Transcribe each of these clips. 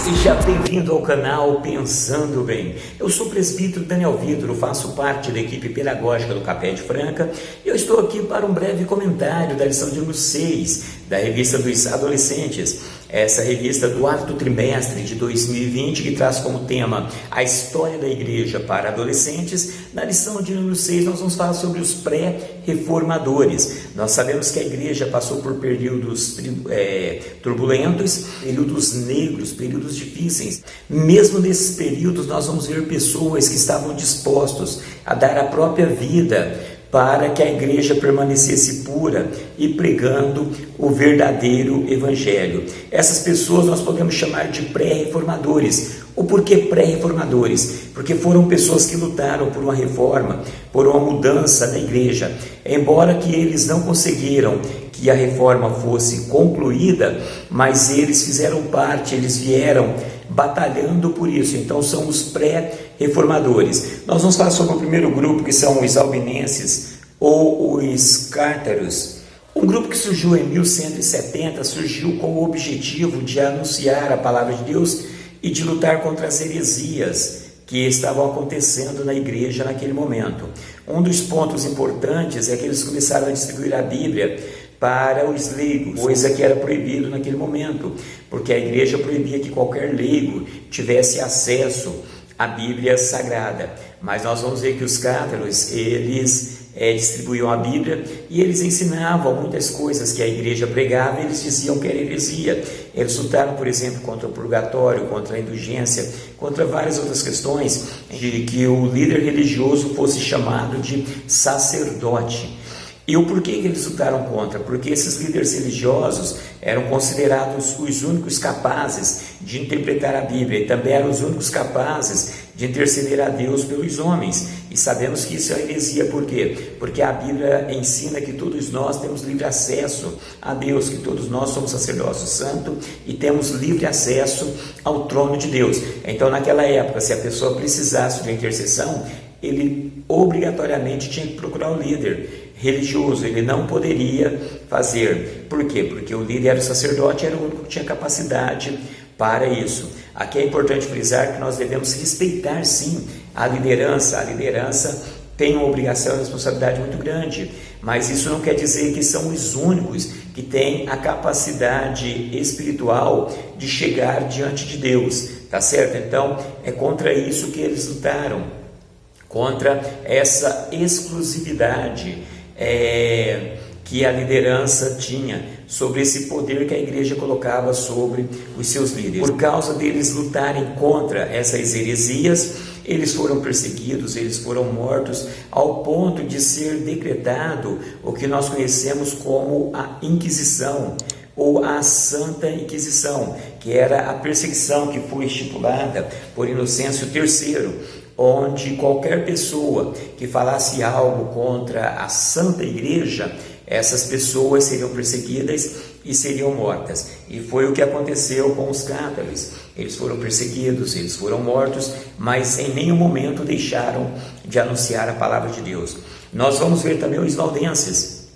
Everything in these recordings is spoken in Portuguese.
Seja bem-vindo ao canal Pensando Bem. Eu sou o presbítero Daniel Vitor, faço parte da equipe pedagógica do Capé de Franca e eu estou aqui para um breve comentário da lição de número 6 da revista dos adolescentes. Essa revista do 4º trimestre de 2020 que traz como tema a história da igreja para adolescentes. Na lição de número 6 nós vamos falar sobre os pré-reformadores. Nós sabemos que a igreja passou por períodos turbulentos, períodos negros, períodos difíceis. Mesmo nesses períodos nós vamos ver pessoas que estavam dispostos a dar a própria vida para que a igreja permanecesse pura e pregando o verdadeiro evangelho. Essas pessoas nós podemos chamar de pré-reformadores. O porquê pré-reformadores? Porque foram pessoas que lutaram por uma reforma, por uma mudança da igreja. Embora que eles não conseguiram que a reforma fosse concluída, mas eles fizeram parte, eles vieram batalhando por isso. Então são os pré-reformadores. Nós vamos falar sobre o primeiro grupo, que são os albinenses ou os cártaros. Um grupo que surgiu em 1170, surgiu com o objetivo de anunciar a palavra de Deus e de lutar contra as heresias que estavam acontecendo na igreja naquele momento. Um dos pontos importantes é que eles começaram a distribuir a Bíblia para os leigos, coisa que era proibido naquele momento, porque a igreja proibia que qualquer leigo tivesse acesso à Bíblia Sagrada. Mas nós vamos ver que os cátaros, eles distribuíam a Bíblia e eles ensinavam muitas coisas que a igreja pregava. Eles diziam que era heresia. Eles lutaram, por exemplo, contra o purgatório, contra a indulgência, contra várias outras questões, de que o líder religioso fosse chamado de sacerdote. E o porquê que eles lutaram contra? Porque esses líderes religiosos eram considerados os únicos capazes de interpretar a Bíblia e também eram os únicos capazes de interceder a Deus pelos homens. E sabemos que isso é heresia. Por quê? Porque a Bíblia ensina que todos nós temos livre acesso a Deus, que todos nós somos sacerdócio santo e temos livre acesso ao trono de Deus. Então, naquela época, se a pessoa precisasse de uma intercessão, ele obrigatoriamente tinha que procurar o líder religioso, ele não poderia fazer. Por quê? Porque o líder era o sacerdote, era o único que tinha capacidade para isso. Aqui é importante frisar que nós devemos respeitar sim a liderança. A liderança tem uma obrigação e uma responsabilidade muito grande, mas isso não quer dizer que são os únicos que têm a capacidade espiritual de chegar diante de Deus, tá certo? Então é contra isso que eles lutaram, contra essa exclusividade que a liderança tinha sobre esse poder que a igreja colocava sobre os seus líderes. Por causa deles lutarem contra essas heresias, eles foram perseguidos, eles foram mortos, ao ponto de ser decretado o que nós conhecemos como a Inquisição, ou a Santa Inquisição, que era a perseguição que foi estipulada por Inocêncio III, onde qualquer pessoa que falasse algo contra a Santa Igreja, essas pessoas seriam perseguidas e seriam mortas. E foi o que aconteceu com os cátaros. Eles foram perseguidos, eles foram mortos, mas em nenhum momento deixaram de anunciar a palavra de Deus. Nós vamos ver também os valdenses.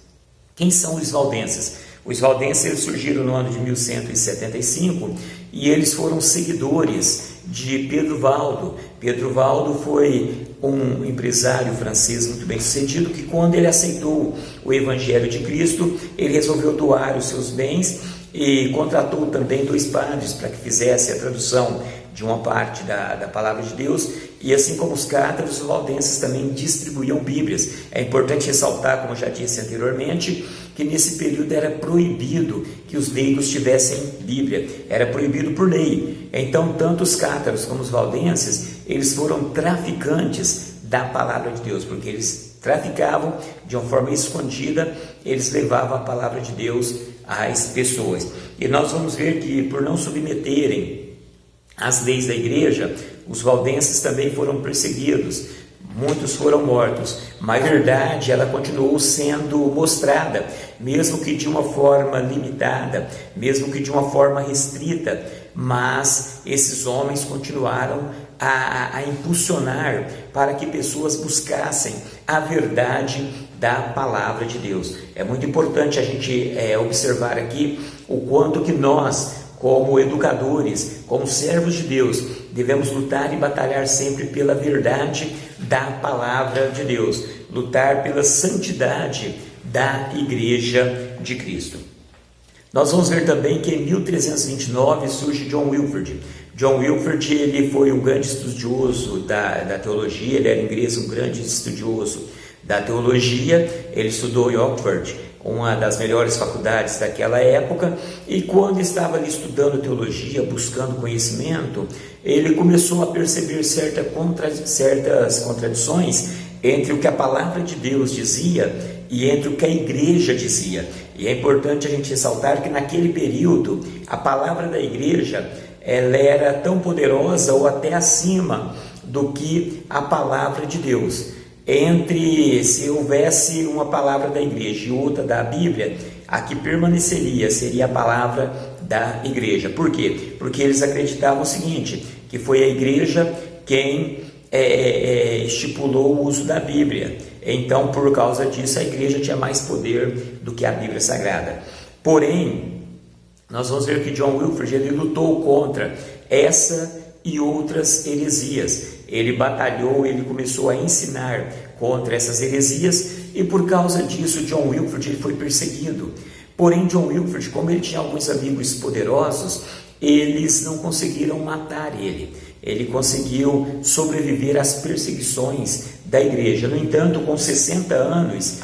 Quem são os valdenses? Os valdenses eles surgiram no ano de 1175 e eles foram seguidores de Pedro Valdo. Pedro Valdo foi um empresário francês muito bem sucedido que, quando ele aceitou o Evangelho de Cristo, ele resolveu doar os seus bens e contratou também 2 padres para que fizesse a tradução de uma parte da palavra de Deus. E assim como os cátaros, os valdenses também distribuíam Bíblias. É importante ressaltar, como eu já disse anteriormente, que nesse período era proibido que os leigos tivessem Bíblia, era proibido por lei. Então, tanto os cátaros como os valdenses, eles foram traficantes da palavra de Deus, porque eles traficavam de uma forma escondida, eles levavam a palavra de Deus às pessoas. E nós vamos ver que, por não submeterem às leis da igreja, os valdenses também foram perseguidos, muitos foram mortos, mas a verdade ela continuou sendo mostrada, mesmo que de uma forma limitada, mesmo que de uma forma restrita, mas esses homens continuaram a impulsionar para que pessoas buscassem a verdade da palavra de Deus. É muito importante a gente observar aqui o quanto que nós, como educadores, como servos de Deus, devemos lutar e batalhar sempre pela verdade da palavra de Deus, lutar pela santidade da Igreja de Cristo. Nós vamos ver também que em 1329 surge John Wilford. John Wilford, ele foi um grande estudioso da teologia, ele era inglês, um grande estudioso da teologia. Ele estudou em Oxford, uma das melhores faculdades daquela época, e quando estava ali estudando teologia, buscando conhecimento, ele começou a perceber certas contradições entre o que a palavra de Deus dizia e entre o que a igreja dizia. E é importante a gente ressaltar que naquele período a palavra da igreja ela era tão poderosa ou até acima do que a palavra de Deus. Se houvesse uma palavra da igreja e outra da Bíblia, a que permaneceria seria a palavra da igreja. Por quê? Porque eles acreditavam o seguinte, que foi a igreja quem estipulou o uso da Bíblia. Então, por causa disso, a igreja tinha mais poder do que a Bíblia Sagrada. Porém, nós vamos ver que John Wilford ele lutou contra essa e outras heresias. Ele batalhou, ele começou a ensinar contra essas heresias e por causa disso John Wilford ele foi perseguido. Porém, John Wilford, como ele tinha alguns amigos poderosos, eles não conseguiram matar ele. Ele conseguiu sobreviver às perseguições da igreja. No entanto, com 60 anos,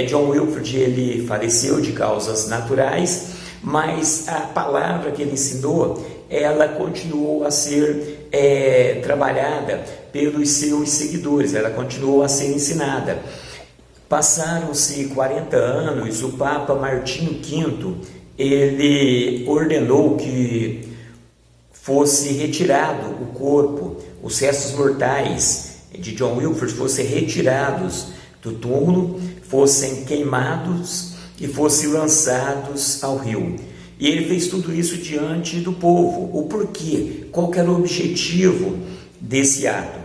John Wilford ele faleceu de causas naturais, mas a palavra que ele ensinou, ela continuou a ser trabalhada pelos seus seguidores, ela continuou a ser ensinada. Passaram-se 40 anos, o Papa Martinho V, ele ordenou que fosse retirado o corpo, os restos mortais de John Wilford fossem retirados do túmulo, fossem queimados e fossem lançados ao rio. E ele fez tudo isso diante do povo. O porquê? Qual que era o objetivo desse ato?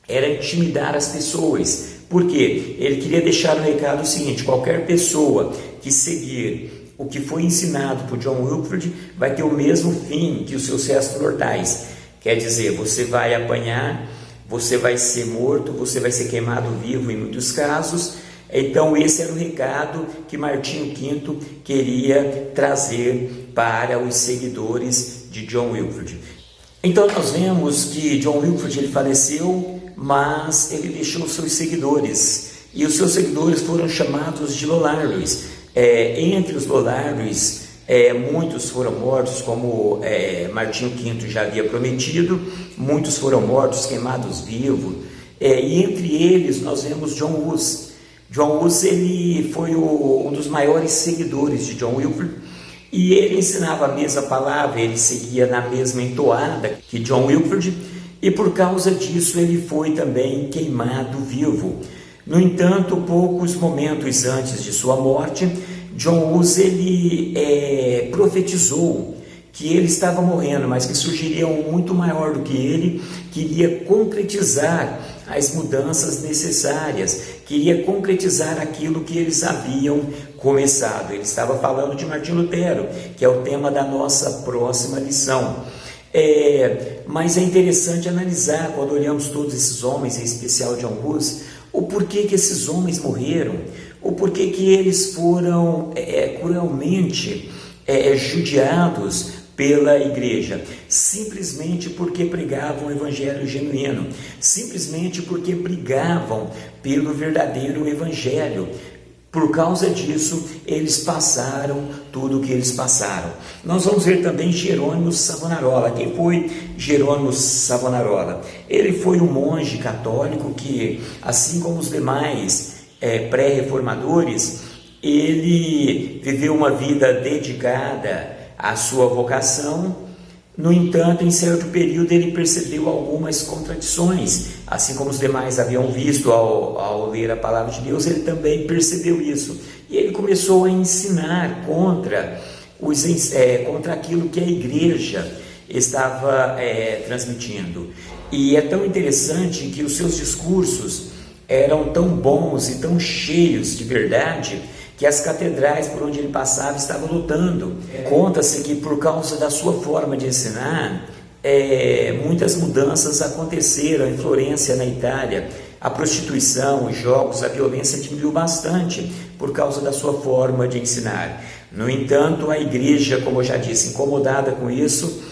Era intimidar as pessoas. Por quê? Ele queria deixar o recado seguinte: qualquer pessoa que seguir o que foi ensinado por John Wilford vai ter o mesmo fim que os seus restos mortais. Quer dizer, você vai apanhar, você vai ser morto, você vai ser queimado vivo em muitos casos. Então esse era o recado que Martinho V queria trazer para os seguidores de John Wilford. Então nós vemos que John Wilford ele faleceu, mas ele deixou seus seguidores, e os seus seguidores foram chamados de Lollardos. Entre os Lollardos, muitos foram mortos, como Martinho V já havia prometido, muitos foram mortos, queimados vivos, e entre eles nós vemos John Hus. John Hus ele foi um dos maiores seguidores de John Wilford, e ele ensinava a mesma palavra, ele seguia na mesma entoada que John Wilford, e por causa disso ele foi também queimado vivo. No entanto, poucos momentos antes de sua morte, John Hus ele profetizou que ele estava morrendo, mas que surgiria um muito maior do que ele, queria concretizar as mudanças necessárias, queria concretizar aquilo que eles haviam começado. Ele estava falando de Martinho Lutero, que é o tema da nossa próxima lição. Mas é interessante analisar, quando olhamos todos esses homens, em especial John Hus, o porquê que esses homens morreram, o porquê que eles foram cruelmente judiados pela igreja, simplesmente porque pregavam o evangelho genuíno, simplesmente porque brigavam pelo verdadeiro evangelho. Por causa disso, eles passaram tudo o que eles passaram. Nós vamos ver também Jerônimo Savonarola. Quem foi Jerônimo Savonarola? Ele foi um monge católico que, assim como os demais pré-reformadores, ele viveu uma vida dedicada à sua vocação. No entanto, em certo período ele percebeu algumas contradições, assim como os demais haviam visto ao ler a palavra de Deus, ele também percebeu isso, e ele começou a ensinar contra aquilo que a igreja estava transmitindo. E é tão interessante que os seus discursos eram tão bons e tão cheios de verdade, que as catedrais por onde ele passava estavam lutando. Conta-se que por causa da sua forma de ensinar, muitas mudanças aconteceram em Florença, na Itália. A prostituição, os jogos, a violência diminuiu bastante por causa da sua forma de ensinar. No entanto, a igreja, como eu já disse, incomodada com isso,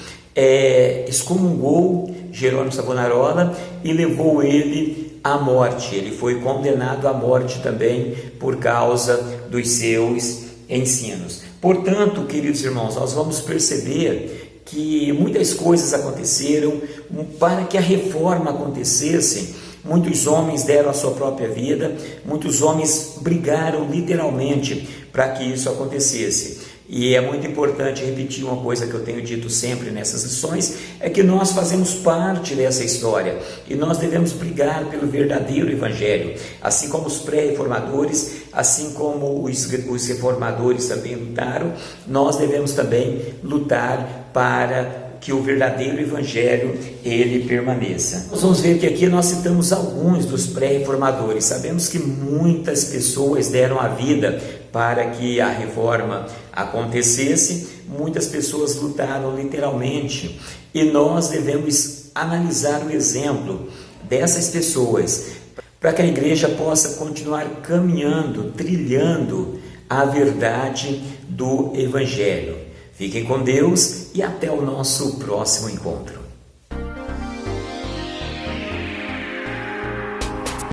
excomungou Jerônimo Savonarola e levou ele à morte. Ele foi condenado à morte também por causa dos seus ensinos. Portanto, queridos irmãos, nós vamos perceber que muitas coisas aconteceram para que a reforma acontecesse. Muitos homens deram a sua própria vida, muitos homens brigaram literalmente para que isso acontecesse. E é muito importante repetir uma coisa que eu tenho dito sempre nessas lições, é que nós fazemos parte dessa história e nós devemos brigar pelo verdadeiro evangelho, assim como os pré-reformadores, assim como os reformadores também lutaram, nós devemos também lutar para que o verdadeiro evangelho ele permaneça. Nós vamos ver que aqui nós citamos alguns dos pré-reformadores. Sabemos que muitas pessoas deram a vida para que a reforma acontecesse, muitas pessoas lutaram literalmente, e nós devemos analisar o exemplo dessas pessoas para que a igreja possa continuar caminhando, trilhando a verdade do evangelho. Fiquem com Deus e até o nosso próximo encontro.